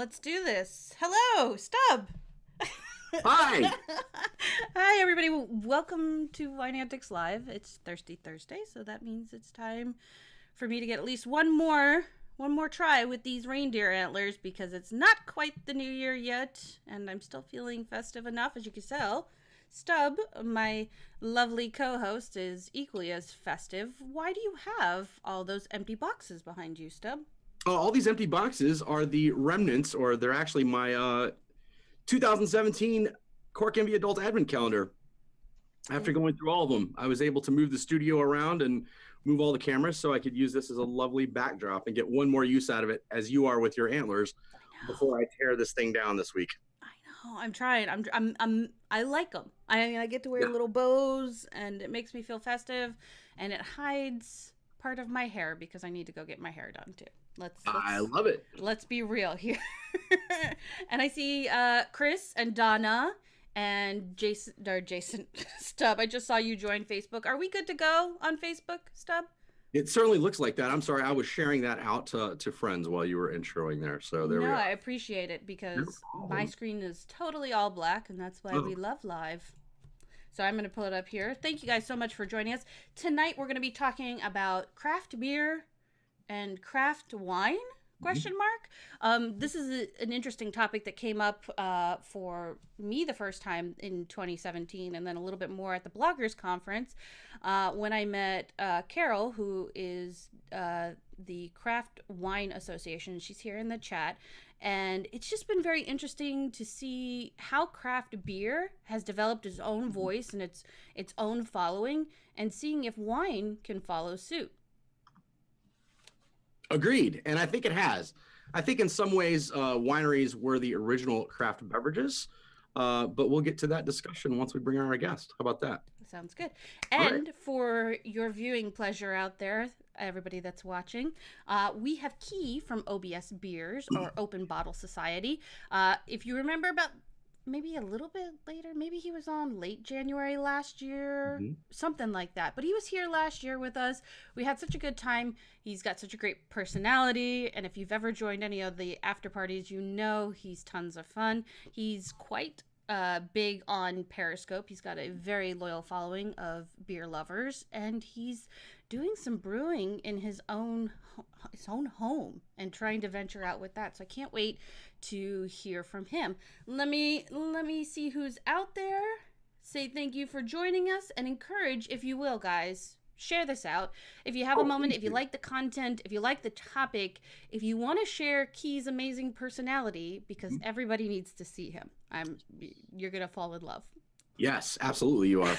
let's do this. Hello, Stub. Hi. Hi, everybody. Welcome to Antics Live. It's Thirsty Thursday, so that means it's time for me to get at least one more try with these reindeer antlers because it's not quite the new year yet, and I'm still feeling festive enough, as you can tell. Stub, my lovely co-host, is equally as festive. Why do you have all those empty boxes behind you, Stub? All these empty boxes are the remnants, or they're actually my 2017 Cork Envy Adult Advent Calendar. After going through all of them, I was able to move the studio around and move all the cameras so I could use this as a lovely backdrop and get one more use out of it, as you are with your antlers, before I tear this thing down this week. I know. I'm trying. I like them. I mean, I get to wear Yeah, little bows, and it makes me feel festive, and it hides part of my hair because I need to go get my hair done too. Let's I let's love it. let's be real here. And I see Chris and Donna and Jason Stub. I just saw you join Facebook. Are we good to go on Facebook, Stub? It certainly looks like that. I'm sorry, I was sharing that out to friends while you were introing there. So there No, we are. I appreciate it No because my problem. screen is totally all black, and that's why Oh, we love live. So I'm going to pull it up here. Thank you guys so much for joining us. Tonight we're going to be talking about craft beer and craft wine? mhm. Question mark. This is an interesting topic that came up for me the first time in 2017, and then a little bit more at the Bloggers Conference when I met Carol, who is the Craft Wine Association. She's here in the chat, and it's just been very interesting to see how craft beer has developed its own voice and its own following, and seeing if wine can follow suit. Agreed, and I think it has. I think in some ways, wineries were the original craft beverages, but we'll get to that discussion once we bring on our guest. How about that? Sounds good. All right. And for your viewing pleasure out there, everybody that's watching, we have Key from OBS Beers, or Open Bottle Society. If you remember, about maybe a little bit later, maybe he was on late January last year, Mhm. something like that. But he was here last year with us. We had such a good time. He's got such a great personality. And if you've ever joined any of the after parties, you know he's tons of fun. He's quite big on Periscope. He's got a very loyal following of beer lovers, and he's doing some brewing in his own home and trying to venture out with that. So I can't wait to hear from him. Let me see who's out there. Say thank you for joining us and encourage, if you will, guys. Share this out. If you have a Oh, moment, please if you do. like the content, if you like the topic, if you want to share Key's amazing personality, because Mhm. everybody needs to see him. You're gonna fall in love. Yes, absolutely, you are.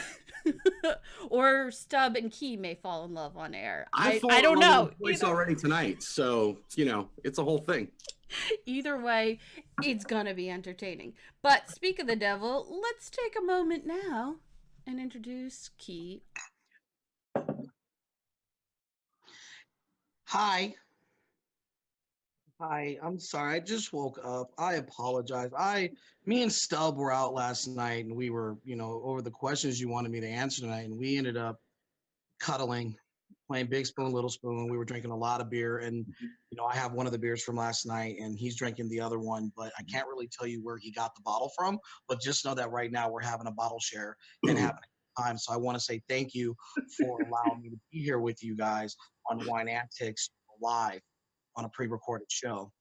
Or Stub and Key may fall in love on air. I've I fallen in don't love know. with your voice already tonight, so it's a whole thing. Either way, it's gonna be entertaining. But speak of the devil, let's take a moment now and introduce Key. Hi. Hi. I'm sorry. I just woke up. I apologize. Me and Stub were out last night and we were, over the questions you wanted me to answer tonight. And we ended up cuddling, playing Big Spoon, Little Spoon. We were drinking a lot of beer. And, I have one of the beers from last night and he's drinking the other one, but I can't really tell you where he got the bottle from. But just know that right now we're having a bottle share and having a good time. So I want to say thank you for allowing me to be here with you guys on Wine Antics live on a pre-recorded show.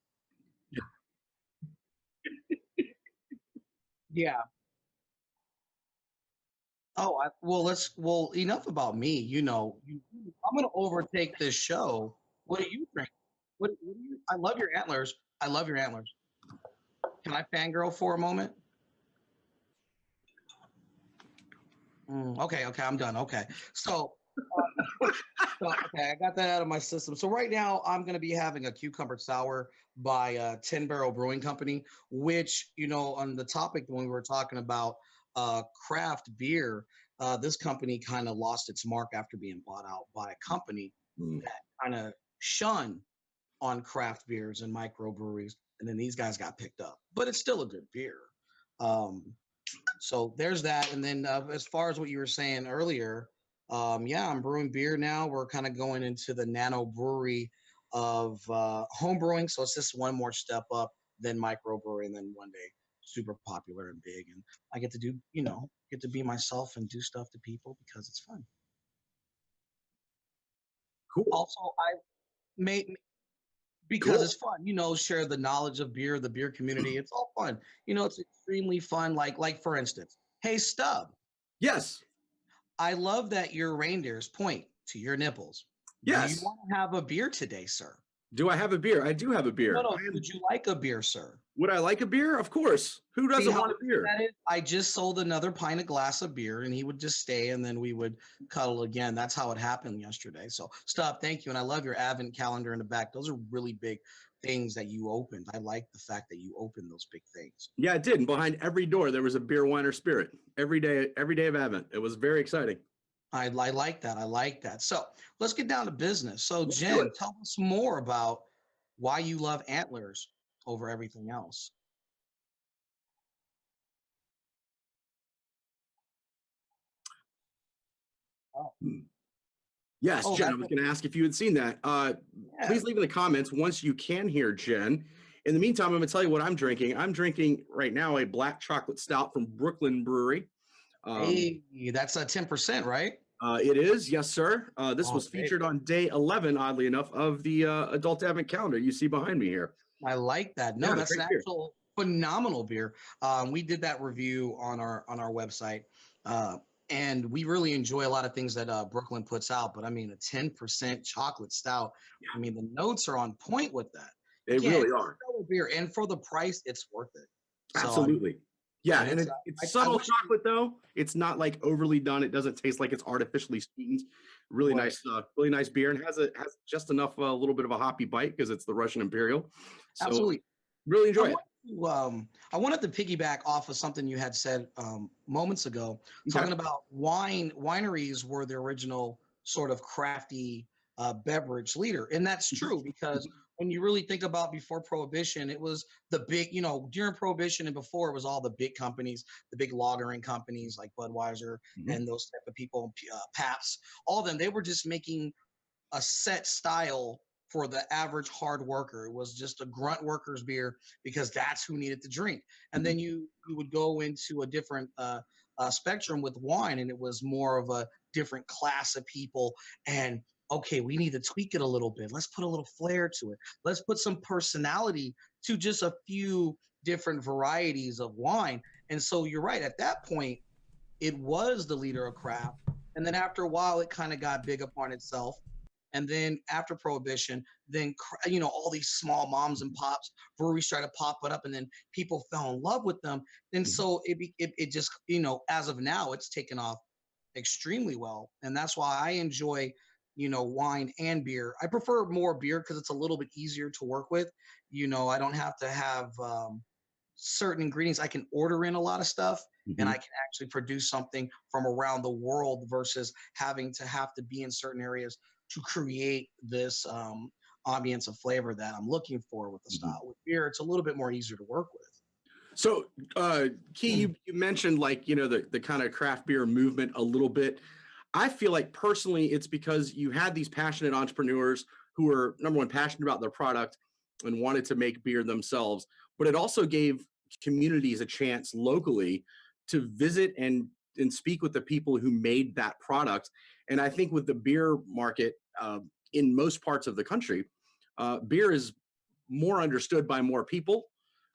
Yeah. Oh, well, enough about me. I'm gonna overtake this show. What do you think? What do you? I love your antlers. I love your antlers. Can I fangirl for a moment? Okay, I'm done. Okay, so, okay, I got that out of my system. So right now, I'm gonna be having a cucumber sour by 10 Barrel Brewing Company, which on the topic when we were talking about craft beer, this company kind of lost its mark after being bought out by a company Mm. that kind of shun on craft beers and microbreweries, and then these guys got picked up. But it's still a good beer. Um, so there's that. And then as far as what you were saying earlier, yeah, I'm brewing beer now. We're kind of going into the nano brewery of home brewing. So it's just one more step up then microbrewery, and then one day super popular and big. And I get to do, get to be myself and do stuff to people because it's fun. Cool. Also, I made because Cool. it's fun, share the knowledge of beer, the beer community. It's all fun. It's extremely fun. Like for instance, hey Stub, Yes. I love that your reindeers point to your nipples. Do you Yes. want to have a beer today, sir? Do I have a beer? I do have a No, beer. no. Would you like a beer, sir? Would I like a beer? Of course. Who See doesn't how want a easy beer? that is? I just sold another pint of glass of beer, and he would just stay, and then we would cuddle again. That's how it happened yesterday. So, Stop. Thank you, and I love your advent calendar in the back. Those are really big things that you opened. I like the fact that you opened those big things. Yeah, it did. And behind every door, there was a beer, wine, or spirit. Every day of Advent. It was very exciting. I like that. I like that. So let's get down to business. So, Let's do Jen, it. tell us more about why you love antlers over everything else. Oh, Yes, oh, Jen, I that's was going to ask if you had seen that. yeah. Please leave in the comments once you can hear Jen. In the meantime, I'm going to tell you what I'm drinking. I'm drinking right now a black chocolate stout from Brooklyn Brewery. Hey, that's a 10%, right? It is, yes, sir. This Oh, was baby. featured on day 11, oddly enough, of the Adult Advent calendar you see behind me here. I like that. Yeah, No, that's an great beer. actual phenomenal beer. We did that review on our website, uh, and we really enjoy a lot of things that Brooklyn puts out. But I mean, a 10% chocolate stout. I mean, the notes are on point with that. They Again, really are. stellar beer, and for the price, it's worth it. So I mean, Absolutely. Yeah, and and it's it's I subtle wish chocolate though. It's not like overly done. It doesn't taste like it's artificially sweetened. right. Really nice beer, and has just enough a little bit of a hoppy bite because it's the Russian Imperial. So Absolutely. really I enjoy it. want I wanted to piggyback off of something you had said moments ago, Okay. talking about wineries were the original sort of crafty beverage leader, and that's true because when you really think about before Prohibition, it was the big, during Prohibition and before it was all the big companies, the big lagering companies like Budweiser Mhm. and those type of people, Pabst, all of them. They were just making a set style for the average hard worker. It was just a grunt worker's beer because that's who needed to drink. And Mhm. then you would go into a different spectrum with wine, and it was more of a different class of people. And okay, we need to tweak it a little bit. Let's put a little flair to it. Let's put some personality to just a few different varieties of wine. And so you're right. At that point, it was the leader of craft. And then after a while, it kind of got big upon itself. And then after Prohibition, then all these small moms and pops breweries started popping up, and then people fell in love with them. And Mhm. so it just as of now, it's taken off extremely well, and that's why I enjoy wine and beer. I prefer more beer because it's a little bit easier to work with. I don't have to have certain ingredients. I can order in a lot of stuff, and I Mhm. can actually produce something from around the world versus having to be in certain areas to create this ambience of flavor that I'm looking for with the Mhm. style. With beer, it's a little bit more easier to work with. So, Key, you mentioned like the kind of craft beer movement a little bit. I feel like personally, it's because you had these passionate entrepreneurs who were number one passionate about their product and wanted to make beer themselves, but it also gave communities a chance locally to visit and speak with the people who made that product. And I think with the beer market in most parts of the country, beer is more understood by more people,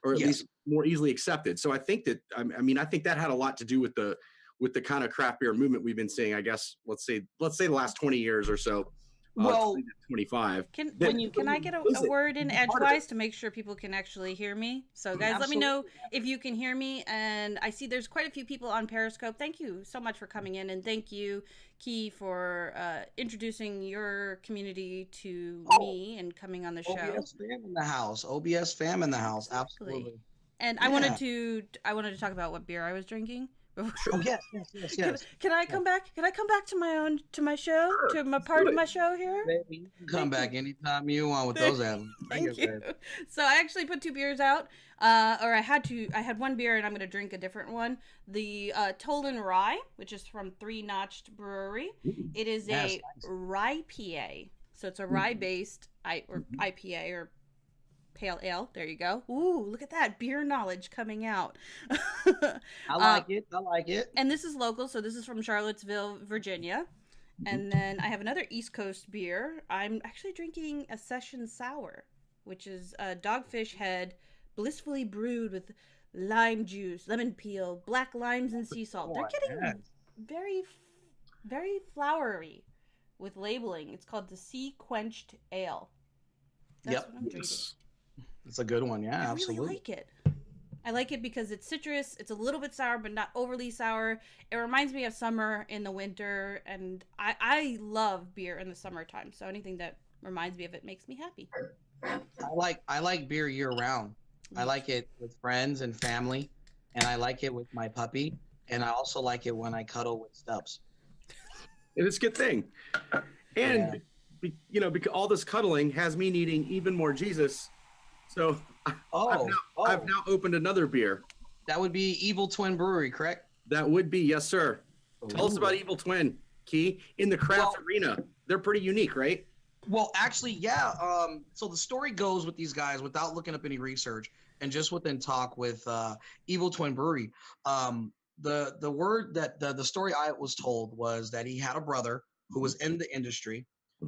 or at Yes. least more easily accepted. So I think that I think that had a lot to do with the kind of craft beer movement we've been seeing. I guess let's say the last 20 years or so, Well, 20 to 25. That Can I get a visit word in and be part of it. edgewise to make sure people can actually hear me? So guys, let me know absolutely. if you can hear me. And I see there's quite a few people on Periscope. Thank you so much for coming in, and thank you, Key, for introducing your community to Oh, me and coming on the show. OBS fam in the house. OBS fam in the house. Exactly. Absolutely. And Yeah. I wanted to talk about what beer I was drinking. Oh yes, yes, yes, Can, yes. can I Yes. come back? Can I come back to my show, Sure, to my let's do part of it. my show here? Baby, you can come Thank you. back anytime you want with those animals. Bring Thank it, you. baby. So I actually put two beers out, or I had one beer and I'm going to drink a different one. The Tolan Rye, which is from Three Notched Brewery. Ooh, It is Yes, a nice. rye PA. So it's a ooh, rye based mhm. IPA or Pale ale. There you go. Ooh, look at that beer knowledge coming out. I like it. I like it. And this is local, so this is from Charlottesville, Virginia. And then I have another East Coast beer. I'm actually drinking a Session Sour, which is a Dogfish Head, blissfully brewed with lime juice, lemon peel, black limes, and sea salt. They're getting very, very flowery with labeling. It's called the Sea Quenched Ale. That's what I'm drinking. It's a good one. Yeah, absolutely. I really like it. I like it because it's citrus. It's a little bit sour, but not overly sour. It reminds me of summer in the winter, and I love beer in the summertime. So anything that reminds me of it makes me happy. I like beer year round. I like it with friends and family, and I like it with my puppy, and I also like it when I cuddle with Stubbs. It's a good thing. And because all this cuddling has me needing even more Jesus. So I've now opened another beer. That would be Evil Twin Brewery, correct? That would be, yes, sir. Tell us about Evil Twin, Key. In the craft arena, they're pretty unique, right? Well, actually, yeah. So the story goes with these guys, without looking up any research and just within talk with Evil Twin Brewery. The word that the story I was told was that he had a brother who was in the industry.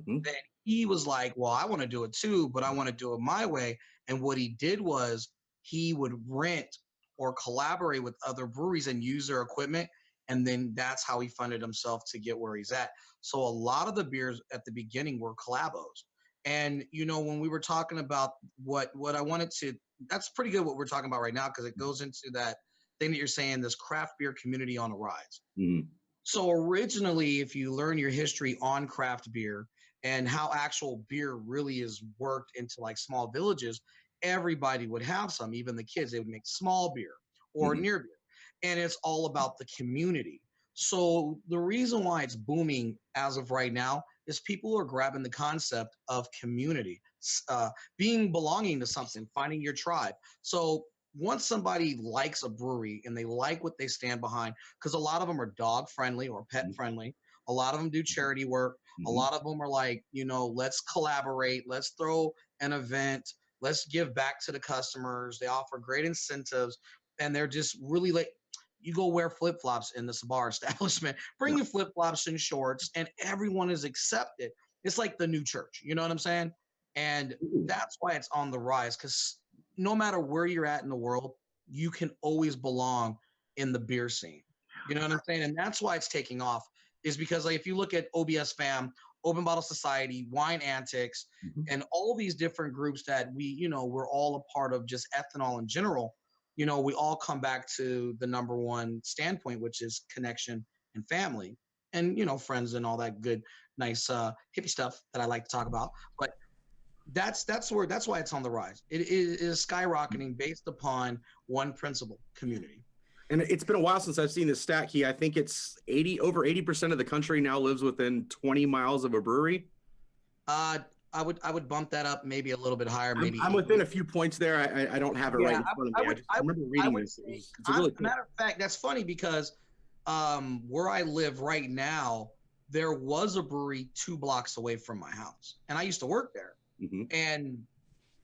Then he was like, well, I want to do it too, but I want to do it my way. And what he did was he would rent or collaborate with other breweries and use their equipment. And then that's how he funded himself to get where he's at. So a lot of the beers at the beginning were collabos. And, when we were talking about what I wanted to, that's pretty good what we're talking about right now, because it goes into that thing that you're saying, this craft beer community on a rise. Mm-hmm. So originally, if you learn your history on craft beer and how actual beer really is worked into like small villages, everybody would have some, even the kids. They would make small beer or near beer. And it's all about the community. So the reason why it's booming as of right now is people are grabbing the concept of community, belonging to something, finding your tribe. So once somebody likes a brewery and they like what they stand behind, because a lot of them are dog friendly or pet friendly, a lot of them do charity work, a lot of them are like, let's collaborate, let's throw an event, let's give back to the customers. They offer great incentives, and they're just really like, you go wear flip-flops in this bar establishment, bring your flip-flops and shorts, and everyone is accepted. It's like the new church, you know what I'm saying? And that's why it's on the rise, because no matter where you're at in the world, you can always belong in the beer scene. You know what I'm saying? And that's why it's taking off, is because like if you look at OBS Fam, Open Bottle Society, Wine Antics, and all these different groups that we're all a part of, just ethanol in general, we all come back to the number one standpoint, which is connection and family and, friends and all that good, nice hippie stuff that I like to talk about. But that's why it's on the rise. It is skyrocketing based upon one principle: community. And it's been a while since I've seen this stat, Key. I think it's over 80% of the country now lives within 20 miles of a brewery. I would bump that up maybe a little bit higher. Maybe I'm within a few points there. I don't have it right in front of me. I remember reading this. It's really cool. Matter of fact, that's funny because where I live right now, there was a brewery 2 blocks away from my house, and I used to work there. And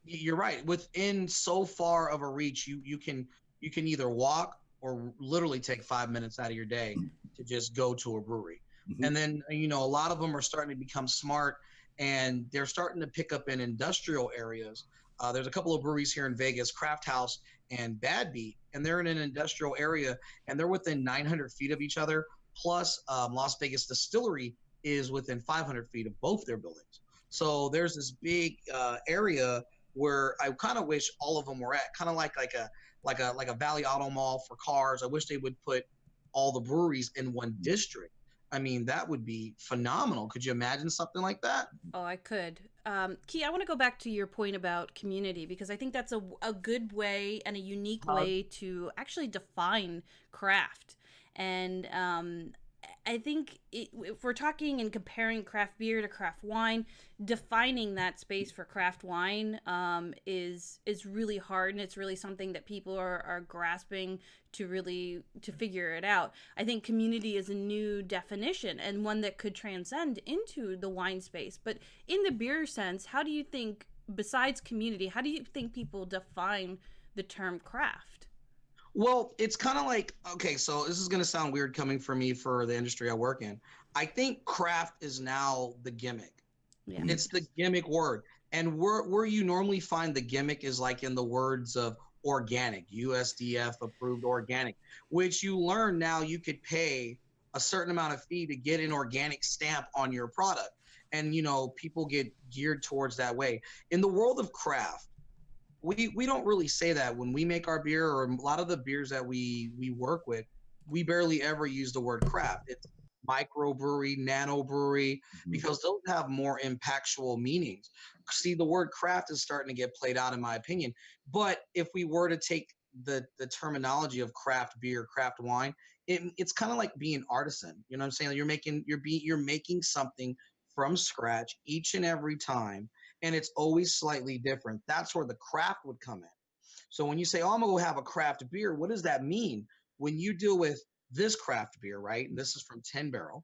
you're right. Within so far of a reach, you can either walk or literally take 5 minutes out of your day to just go to a brewery. And then a lot of them are starting to become smart, and they're starting to pick up in industrial areas. There's a couple of breweries here in Vegas, Craft House and Bad Beat, and they're in an industrial area, and they're within 900 feet of each other. Plus, Las Vegas Distillery is within 500 feet of both their buildings. So there's this big area where I kind of wish all of them were at, kind of like a Valley Auto Mall for cars. I wish they would put all the breweries in one district. I mean, that would be phenomenal. Could you imagine something like that? Oh, I could. Key, I want to go back to your point about community, because I think that's a good way and a unique way to actually define craft. And I think if we're talking and comparing craft beer to craft wine, defining that space for craft wine is really hard, and it's really something that people are grasping to figure it out. I think community is a new definition, and one that could transcend into the wine space. But in the beer sense, how do you think besides community, how do you think people define the term craft? Well, it's kind of like, okay, so this is going to sound weird coming from me for the industry I work in. I think craft is now the gimmick. Yeah. It's the gimmick word. And where you normally find the gimmick is like in the words of organic, USDF approved organic, which you learn now you could pay a certain amount of fee to get an organic stamp on your product. And, people get geared towards that way. In the world of craft, we don't really say that when we make our beer, or a lot of the beers that we work with, we barely ever use the word craft. It's microbrewery, nano brewery, because those have more impactful meanings. See, the word craft is starting to get played out, in my opinion. But if we were to take the terminology of craft beer, craft wine, it's kind of like being artisan. You know what I'm saying? You're making something from scratch each and every time, and it's always slightly different. That's where the craft would come in. So when you say, "Oh, I'm gonna go have a craft beer," what does that mean? When you deal with this craft beer, right? And this is from 10 Barrel,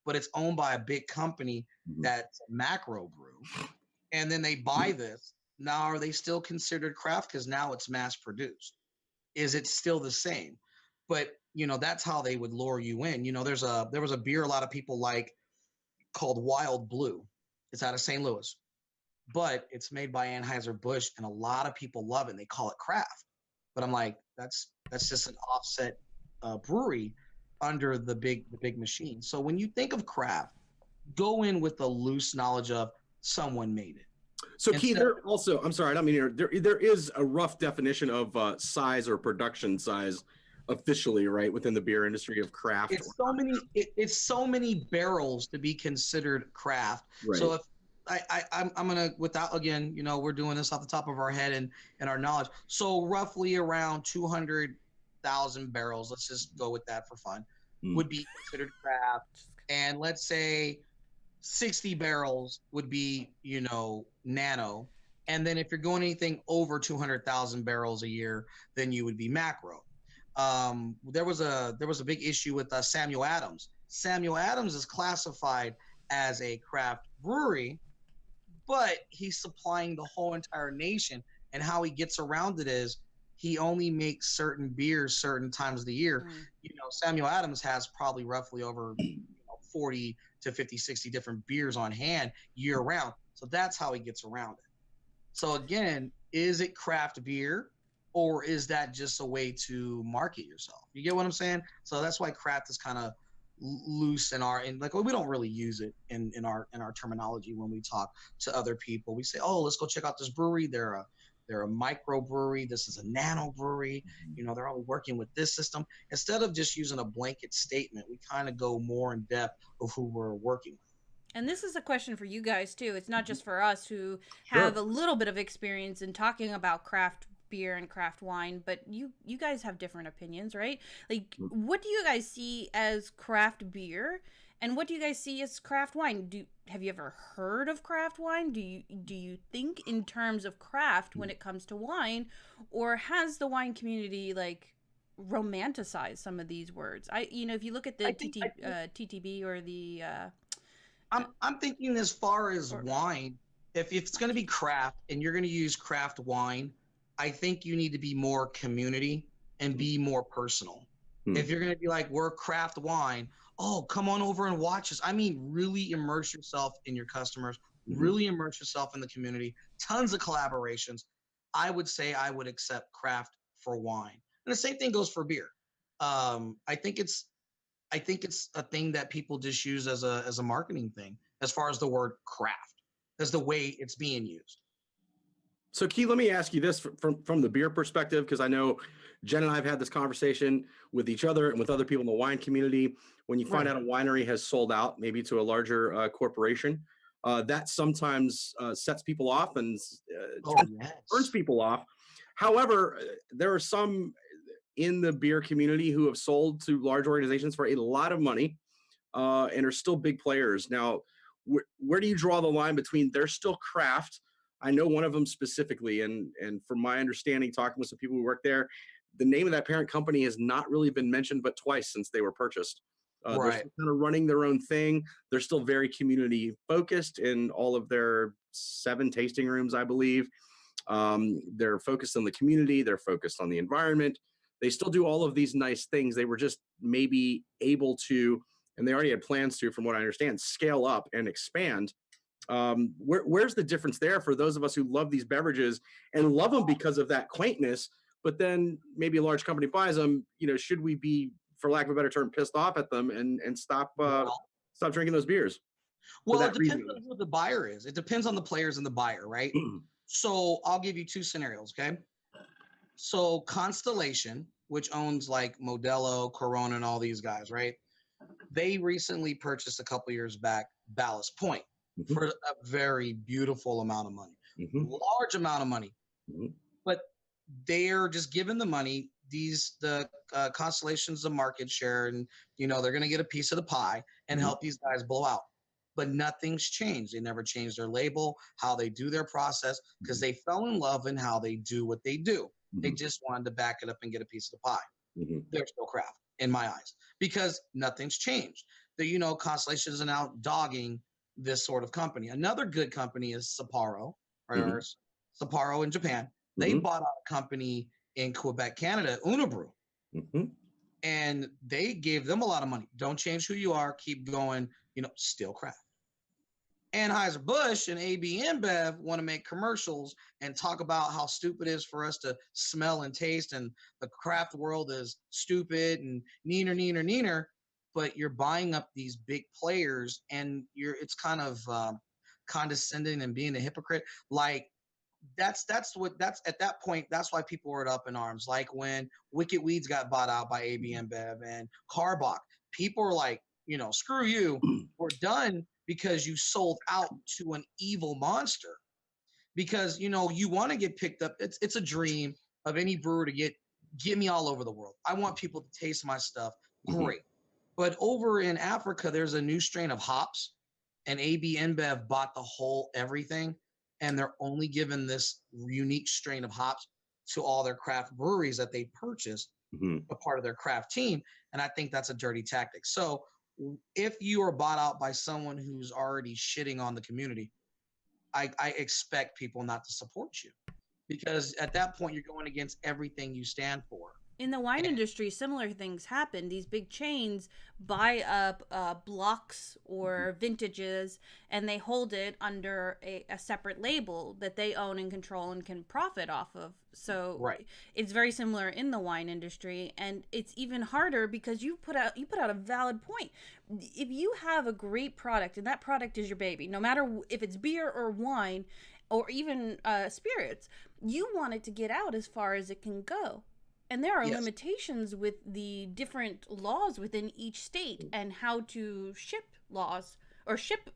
but it's owned by a big company that's a macro brew, and then they buy this. Now, are they still considered craft because now it's mass produced? Is it still the same? But that's how they would lure you in. There was a beer a lot of people like called Wild Blue. It's out of St. Louis, but it's made by Anheuser-Busch, and a lot of people love it. And they call it craft. But I'm like, that's just an offset brewery under the big machine. So when you think of craft, go in with a loose knowledge of someone made it. So Keith, there also, I'm sorry, I don't mean to, there is a rough definition of size or production size officially, right, within the beer industry of craft. It's so many barrels to be considered craft. Right. So if I'm gonna, without, again, we're doing this off the top of our head and our knowledge. So roughly around 200,000 barrels, let's just go with that for fun, would be considered craft. And let's say 60 barrels would be, nano. And then if you're going anything over 200,000 barrels a year, then you would be macro. There was a big issue with Samuel Adams. Samuel Adams is classified as a craft brewery, but he's supplying the whole entire nation. And how he gets around it is he only makes certain beers certain times of the year. Samuel Adams has probably roughly over 40 to 50, 60 different beers on hand year round. So that's how he gets around it. So again, is it craft beer, or is that just a way to market yourself? You get what I'm saying? So that's why craft is kind of loose in we don't really use it in our terminology when we talk to other people. We say, "Oh, let's go check out this brewery. They're a micro brewery. This is a nano brewery. They're only working with this system." Instead of just using a blanket statement, we kind of go more in depth of who we're working with. And this is a question for you guys too. It's not just for us who have a little bit of experience in talking about craft beer and craft wine, but you guys have different opinions, right? Like, what do you guys see as craft beer, and what do you guys see as craft wine? Have you ever heard of craft wine? Do you think in terms of craft when it comes to wine, or has the wine community romanticized some of these words? If you look at the TTB or the I'm thinking as far as wine, if it's going to be craft and you're going to use craft wine, I think you need to be more community and be more personal. If you're going to be like, we're craft wine, oh, come on over and watch us. I mean, really immerse yourself in your customers, really immerse yourself in the community, tons of collaborations. I would say I would accept craft for wine. And the same thing goes for beer. I think it's a thing that people just use as a marketing thing, as far as the word craft, as the way it's being used. So, Key, let me ask you this from the beer perspective, because I know Jen and I have had this conversation with each other and with other people in the wine community. When you find out a winery has sold out, maybe to a larger corporation, that sometimes sets people off and turns people off. However, there are some in the beer community who have sold to large organizations for a lot of money and are still big players. Now, where do you draw the line between they're still craft? I know one of them specifically, and from my understanding, talking with some people who work there, the name of that parent company has not really been mentioned but twice since they were purchased. They're Right. still kind of running their own thing. They're still very community focused in all of their 7 tasting rooms, I believe. They're focused on the community. They're focused on the environment. They still do all of these nice things. They were just maybe able to, and they already had plans to, from what I understand, scale up and expand. Where's the difference there for those of us who love these beverages and love them because of that quaintness, but then maybe a large company buys them? Should we be, for lack of a better term, pissed off at them and stop Well, stop drinking those beers for well, it that depends reason? on who the buyer is. It depends on the players and the buyer, right? So I'll give you 2 scenarios, okay? So Constellation, which owns like Modelo, Corona, and all these guys, right? They recently purchased a couple years back Ballast Point Mhm, for a very beautiful amount of money, mhm, large amount of money. mhm, But they're just given the money. The Constellation's the market share, and they're going to get a piece of the pie and mhm, help these guys blow out. But nothing's changed. They never changed their label, how they do their process, because they fell in love in how they do what they do. They mhm, just wanted to back it up and get a piece of the pie. mhm, They're still craft in my eyes because nothing's changed. Constellation is now dogging this sort of company. Another good company is Sapporo, mhm, or Sapporo in Japan. They mhm, bought out a company in Quebec, Canada, Unibrew, mhm, and they gave them a lot of money. Don't change who you are. Keep going. Still craft. Anheuser-Busch and AB InBev want to make commercials and talk about how stupid it is for us to smell and taste, and the craft world is stupid and neener. But you're buying up these big players, and it's kind of condescending and being a hypocrite. Like that's at that point, that's why people were up in arms. Like when Wicked Weeds got bought out by AB InBev and Carbach, people were like, screw you, we're done, because you sold out to an evil monster. Because you want to get picked up. It's a dream of any brewer to get me all over the world. I want people to taste my stuff. mhm, Great. But over in Africa, there's a new strain of hops, and AB InBev bought the whole everything, and they're only giving this unique strain of hops to all their craft breweries that they purchased, mhm. a part of their craft team. And I think that's a dirty tactic. So if you are bought out by someone who's already shitting on the community, I expect people not to support you, because at that point you're going against everything you stand for. In the wine And industry, similar things happen. These big chains buy up blocks or vintages, and they hold it under a separate label that they own and control and can profit off of. So right, it's very similar in the wine industry, and it's even harder because you put out a valid point. If you have a great product and that product is your baby, no matter if it's beer or wine or even spirits, you want it to get out as far as it can go. And there are yes, limitations with the different laws within each state and how to ship laws or ship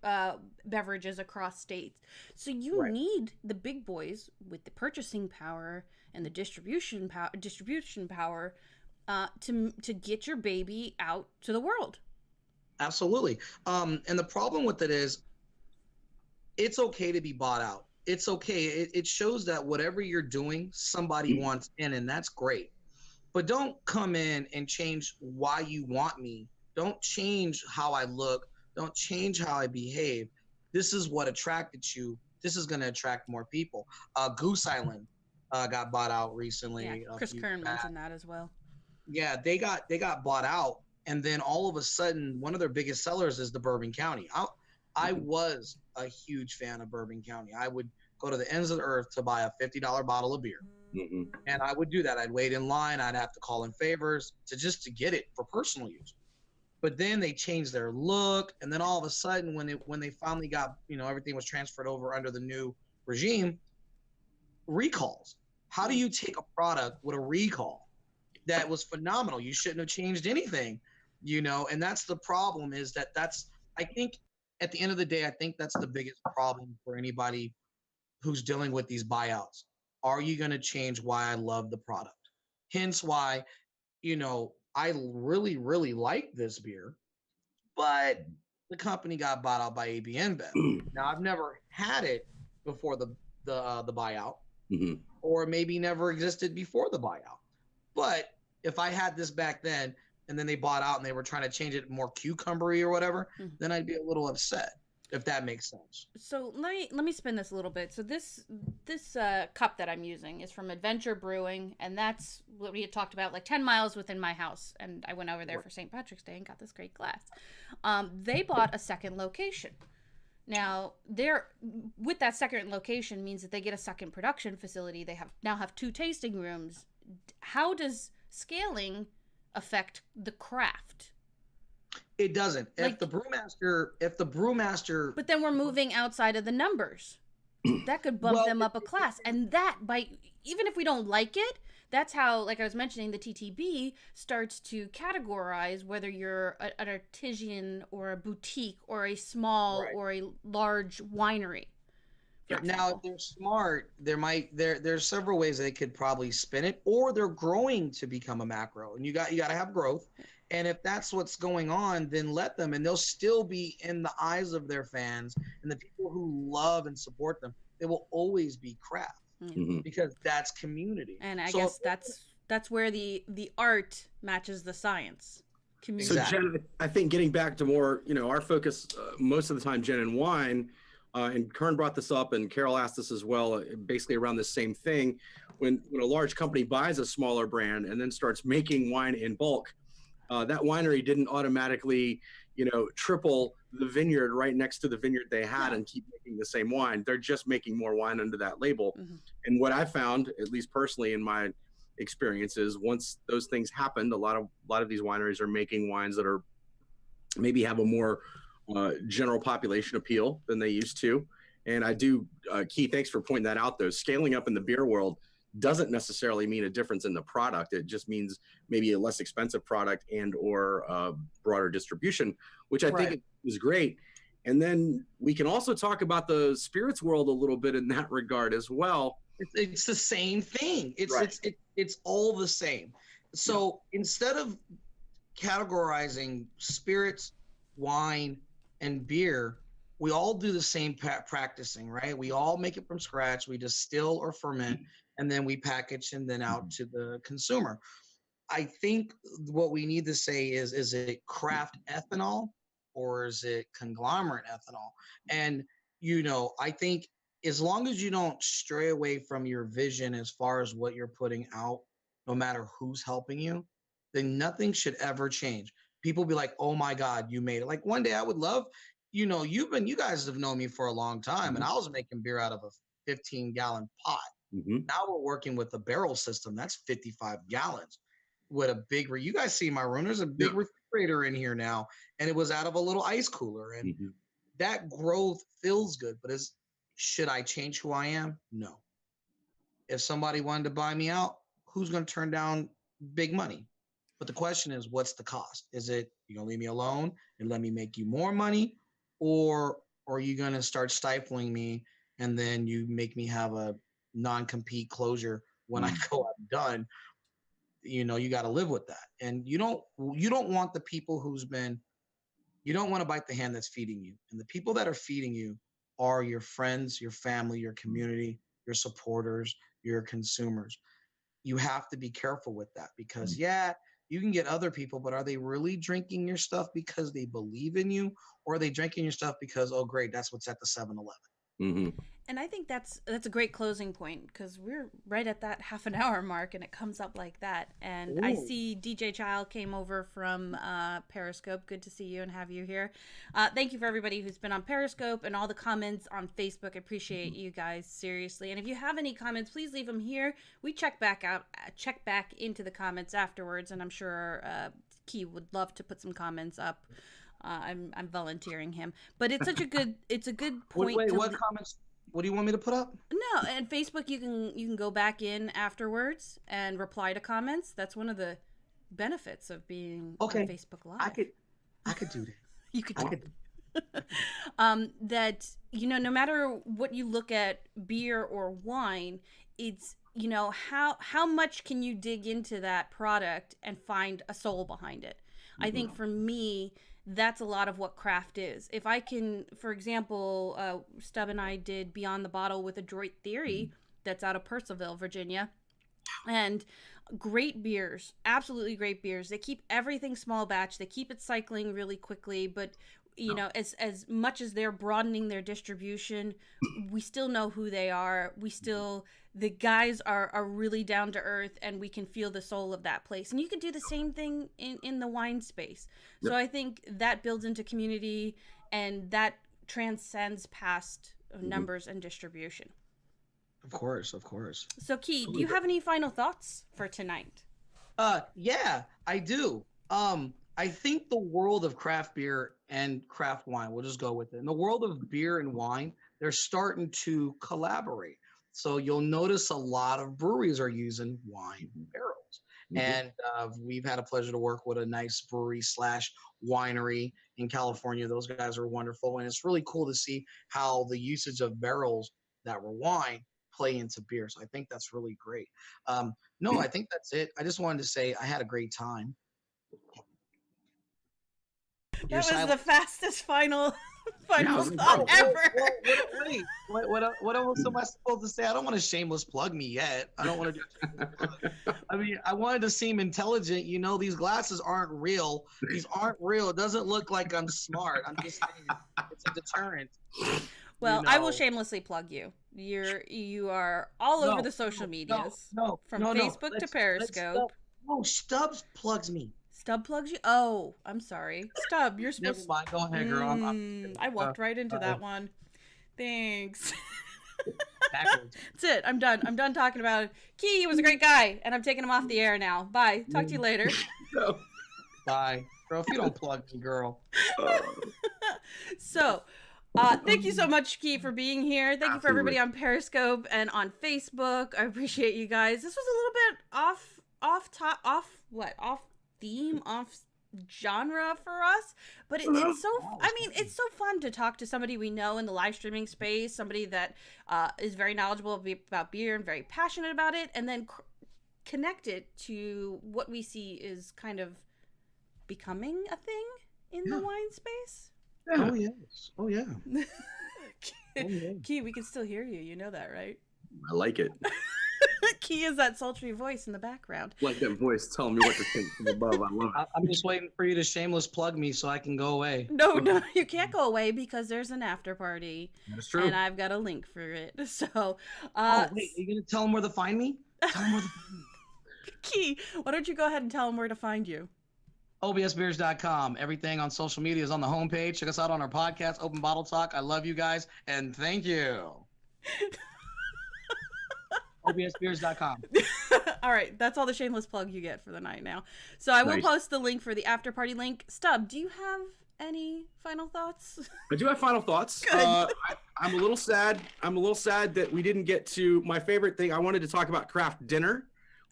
beverages across states. So you right. need the big boys with the purchasing power and the distribution power to get your baby out to the world. Absolutely. And the problem with it is it's okay to be bought out. It's okay. It shows that whatever you're doing, somebody wants in, and that's great. But don't come in and change why you want me. Don't change how I look. Don't change how I behave. This is what attracted you. This is going to attract more people. Goose Island got bought out Yeah, recently, a Chris few Kern back. mentioned that as well. Yeah, they got bought out, and then all of a sudden, one of their biggest sellers is the Bourbon County. I Mhm, was a huge fan of Bourbon County. I would go to the ends of the earth to buy a $50 bottle of beer, mhm, and I would do that. I'd wait in line. I'd have to call in favors to get it for personal use. But then they changed their look, and then all of a sudden, when they finally got, everything was transferred over under the new regime, recalls. How do you take a product with a recall that was phenomenal? You shouldn't have changed anything, and that's the problem. Is that's I think at the end of the day, I think that's the biggest problem for anybody who's dealing with these buyouts. Are you going to change why I love the product? Hence why, I really, really like this beer, but the company got bought out by AB InBev. Now I've never had it before the buyout, mhm, or maybe never existed before the buyout. But if I had this back then, and then they bought out and they were trying to change it more cucumbery or whatever, Mhm. then I'd be a little upset, if that makes sense. So let me spin this a little bit. So this cup that I'm using is from Adventure Brewing, and that's what we had talked about, like 10 miles within my house. And I went over there for St. Patrick's Day and got this great glass. They bought a second location. Now, they're with that second location means that they get a second production facility. They now have 2 tasting rooms. How does scaling affect the craft? It doesn't. Like- If the brewmaster, But then we're moving outside of the numbers. That could bump Well, them up a class. And that, by even if we don't like it, that's how, like I was mentioning, the TTB starts to categorize whether you're an artisan or a boutique or a small Right. or a large winery. for now example. if they're smart, there's several ways they could probably spin it, or they're growing to become a macro, and you got to have growth. And if that's what's going on, then let them, and they'll still be in the eyes of their fans and the people who love and support them. They will always be craft Mhm. because that's community. And I So guess that's where the art matches the science. So Community. Exactly. Jen, I think getting back to more, our focus most of the time, Jen and wine, and Kern brought this up, and Carol asked this as well, basically around the same thing. When a large company buys a smaller brand and then starts making wine in bulk, that winery didn't automatically, triple the vineyard right next to the vineyard they had No. and keep making the same wine. They're just making more wine under that label. Mhm. And what I found, at least personally in my experiences, once those things happened, a lot of these wineries are making wines that are maybe have a more general population appeal than they used to. And I do, Key, thanks for pointing that out, though. Scaling up in the beer world doesn't necessarily mean a difference in the product. It just means maybe a less expensive product and or broader distribution, which I think is great. And then we can also talk about the spirits world a little bit in that regard as well. It's the same thing. Right. It's all the same. So instead of categorizing spirits, wine, and beer, we all do the same practicing, right? We all make it from scratch. We distill or ferment, and then we package and then out to the consumer. I think what we need to say is it craft ethanol or is it conglomerate ethanol? And, I think as long as you don't stray away from your vision as far as what you're putting out, no matter who's helping you, then nothing should ever change. People be like, oh my God, you made it. Like one day I would love, you guys have known me for a long time, and I was making beer out of a 15-gallon pot. Mhm. Now we're working with a barrel system. That's 55 gallons with a big, you guys see my room. There's a big refrigerator in here now, and it was out of a little ice cooler. And Mhm. that growth feels good, but should I change who I am? No. If somebody wanted to buy me out, who's going to turn down big money? But the question is, what's the cost? Is it you're going to leave me alone and let me make you more money? Or are you going to start stifling me and then you make me have a non-compete closure when I go, I'm done? You got to live with that. And you don't want the people you don't want to bite the hand that's feeding you. And the people that are feeding you are your friends, your family, your community, your supporters, your consumers. You have to be careful with that because you can get other people, but are they really drinking your stuff because they believe in you, or are they drinking your stuff because, oh great, that's what's at the 7-Eleven? Mhm. And I think that's a great closing point because we're right at that half an hour mark and it comes up like that. And I see DJ Child came over from Periscope. Good to see you and have you here. Thank you for everybody who's been on Periscope and all the comments on Facebook. I appreciate you guys, seriously. And if you have any comments, please leave them here. We check back into the comments afterwards, and I'm sure Key would love to put some comments up. I'm volunteering him, but it's a good point. Wait, what comments? What do you want me to put up? No, and Facebook you can go back in afterwards and reply to comments. That's one of the benefits of being on Facebook Live. I could do that. You could do it. That no matter what you look at, beer or wine, it's how much can you dig into that product and find a soul behind it. I think for me, that's a lot of what craft is. If I can, for example, Stub and I did Beyond the Bottle with Adroit Theory, that's out of Purcellville, Virginia. And great beers, absolutely great beers. They keep everything small batch. They keep it cycling really quickly, but you know, as much as they're broadening their distribution, we still know who they are. We still, the guys are really down to earth, and we can feel the soul of that place. And you can do the same thing in the wine space. So I think that builds into community, and that transcends past numbers and distribution. Of course, of course. So Key, do you have any final thoughts for tonight? Yeah, I do. I think the world of craft beer and craft wine, we'll just go with it. In the world of beer and wine, they're starting to collaborate. So you'll notice a lot of breweries are using wine barrels. And we've had a pleasure to work with a nice brewery / winery in California. Those guys are wonderful. And it's really cool to see how the usage of barrels that were wine play into beer. So I think that's really great. No, I think that's it. I just wanted to say I had a great time. That was the fastest final thought ever. Wait, what else am I supposed to say? I don't want to shameless plug me yet. I don't want to do. I mean, I wanted to seem intelligent. You know, these glasses aren't real. These aren't real. It doesn't look like I'm smart. I'm just saying it's a deterrent. Well, I will shamelessly plug you. You are all over the social medias. From Facebook to Periscope. Stubbs plugs me. Stub plugs you? Oh, I'm sorry. Stub, you're supposed to... Never mind. Go ahead, girl. I walked right into that one. Thanks. Backwards. That's it. I'm done. I'm done talking about it. Key was a great guy, and I'm taking him off the air now. Bye. Talk to you later. Bye. Girl, if you don't plug me, girl. So, thank you so much, Key, for being here. Thank you for everybody on Periscope and on Facebook. I appreciate you guys. This was a little bit off theme, off genre for us, but it's so, I mean, it's so fun to talk to somebody we know in the live streaming space, somebody that is very knowledgeable about beer and very passionate about it, and then connect it to what we see is kind of becoming a thing in the wine space. Oh yes. Oh yeah. Key, we can still hear you. You know that, right? I like it. Key is that sultry voice in the background. Like that voice telling me what to think from above. I love it. I'm just waiting for you to shameless plug me so I can go away. No, you can't go away because there's an after party. That's true. And I've got a link for it. So, wait, are you gonna tell them where to find me? Tell them where to find me. Key, why don't you go ahead and tell them where to find you? obsbeers.com. Everything on social media is on the homepage. Check us out on our podcast, Open Bottle Talk. I love you guys, and thank you. obsbeers.com. All right, that's all the shameless plug you get for the night now. So I will post the link for the after party link. Stub, do you have any final thoughts? I do have final thoughts. I'm a little sad. I'm a little sad that we didn't get to my favorite thing. I wanted to talk about craft dinner.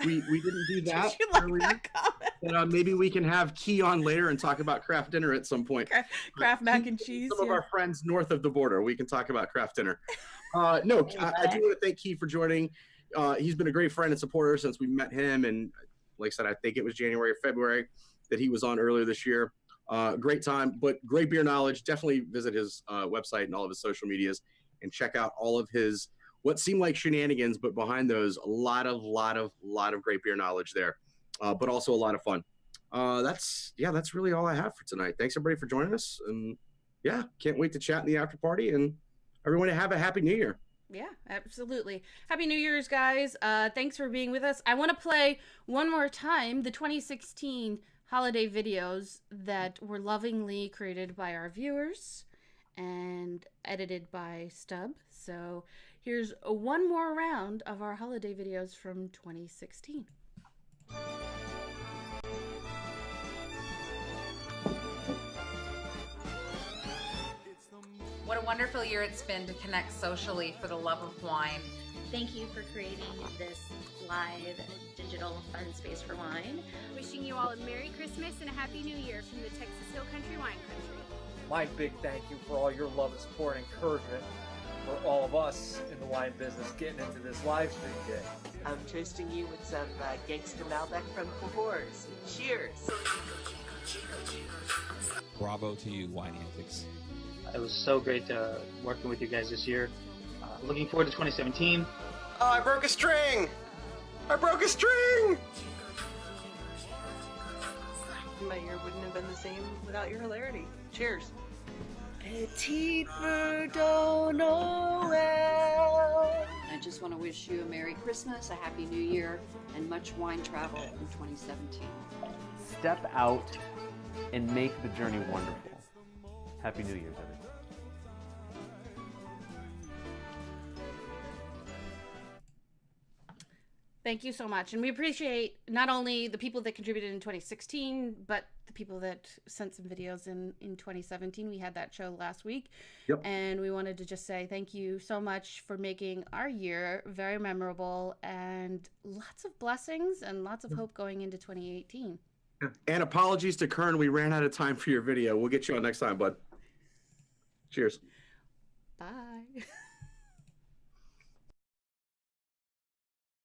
We didn't do that. Did you like that comment? And maybe we can have Key on later and talk about craft dinner at some point. Craft mac and cheese. Some of our friends north of the border, we can talk about craft dinner. I do want to thank Key for joining. He's been a great friend and supporter since we met him. And like I said, I think it was January or February that he was on earlier this year. Great time, but great beer knowledge. Definitely visit his website and all of his social medias and check out all of his what seemed like shenanigans, but behind those, a lot of great beer knowledge there, but also a lot of fun. That's really all I have for tonight. Thanks everybody for joining us, and yeah, can't wait to chat in the after party. And everyone have a happy New Year. Yeah, absolutely. Happy New Year's, guys. Thanks for being with us. I want to play one more time the 2016 holiday videos that were lovingly created by our viewers and edited by Stub. So here's one more round of our holiday videos from 2016. What a wonderful year it's been to connect socially for the love of wine. Thank you for creating this live digital fun space for wine. Wishing you all a Merry Christmas and a Happy New Year from the Texas Hill Country Wine Country. My big thank you for all your love and support and encouragement for all of us in the wine business getting into this live stream day. I'm toasting you with some gangster Malbec from Cahors. Cheers! Bravo to you, Wine Antics. It was so great working with you guys this year. Looking forward to 2017. Oh, I broke a string! I broke a string! My year wouldn't have been the same without your hilarity. Cheers. Petit Verdot Noel. I just want to wish you a Merry Christmas, a Happy New Year, and much wine travel in 2017. Step out and make the journey wonderful. Happy New Year's, everyone. Thank you so much. And we appreciate not only the people that contributed in 2016, but the people that sent some videos in 2017. We had that show last week. Yep. And we wanted to just say thank you so much for making our year very memorable, and lots of blessings and lots of hope going into 2018. And apologies to Kern. We ran out of time for your video. We'll get you on next time, bud. Cheers. Bye.